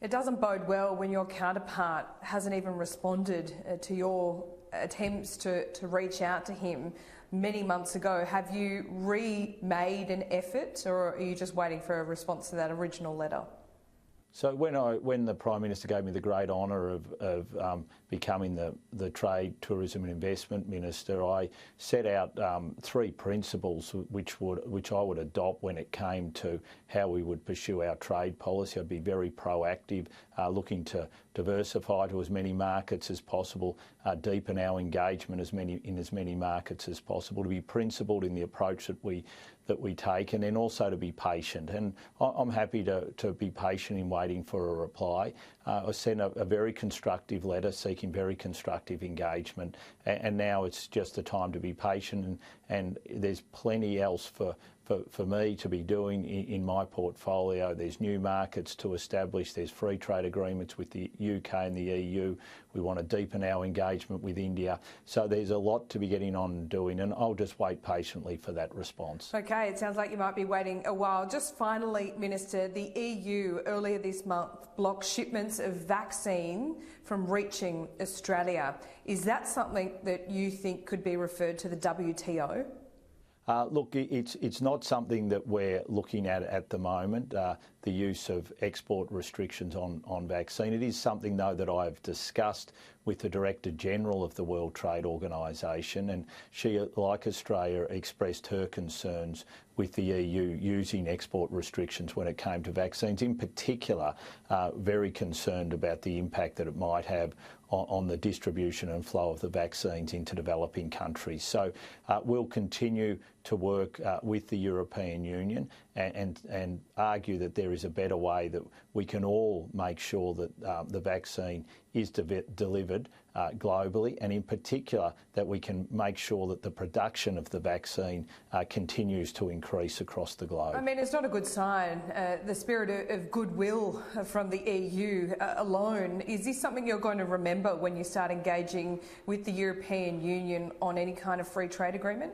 It doesn't bode well when your counterpart hasn't even responded to your attempts to reach out to him many months ago. Have you remade an effort, or are you just waiting for a response to that original letter? So when the Prime Minister gave me the great honour of becoming the Trade, Tourism and Investment Minister, I set out 3 principles which I would adopt when it came to how we would pursue our trade policy. I'd be very proactive, looking to diversify to as many markets as possible, deepen our engagement in as many markets as possible, to be principled in the approach that we take, and then also to be patient. And I'm happy to be patient in waiting for a reply. I sent a very constructive letter seeking very constructive engagement, and now it's just the time to be patient, and there's plenty else for me to be doing in my portfolio. There's new markets to establish, there's free trade agreements with the UK and the EU. We want to deepen our engagement with India. So there's a lot to be getting on and doing, and I'll just wait patiently for that response. Okay, it sounds like you might be waiting a while. Just finally, Minister, the EU earlier this month blocked shipments of vaccine from reaching Australia. Is that something that you think could be referred to the WTO? Look, it's not something that we're looking at the moment, the use of export restrictions on vaccine. It is something, though, that I've discussed with the Director General of the World Trade Organisation, and she, like Australia, expressed her concerns with the EU using export restrictions when it came to vaccines. In particular, very concerned about the impact that it might have on the distribution and flow of the vaccines into developing countries. So we'll continue to work with the European Union and argue that there is a better way that we can all make sure that the vaccine is delivered globally, and in particular that we can make sure that the production of the vaccine continues to increase across the globe. I mean, it's not a good sign, the spirit of goodwill from the EU alone. Is this something you're going to remember when you start engaging with the European Union on any kind of free trade agreement?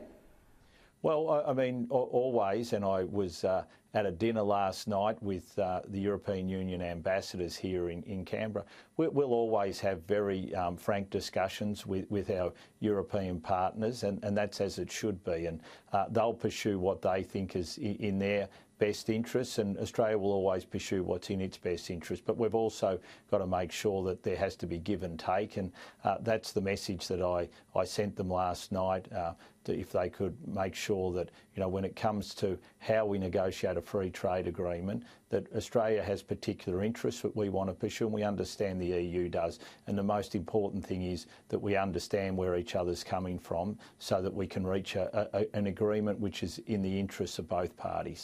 Well, I mean, always, and I was at a dinner last night with the European Union ambassadors here in Canberra. We'll always have very frank discussions with our European partners, and that's as it should be. And they'll pursue what they think is in their best interests, and Australia will always pursue what's in its best interest. But we've also got to make sure that there has to be give and take, and that's the message that I sent them last night, if they could make sure that, you know, when it comes to how we negotiate a free trade agreement, that Australia has particular interests that we want to pursue, and we understand the EU does. And the most important thing is that we understand where each other's coming from so that we can reach an agreement which is in the interests of both parties.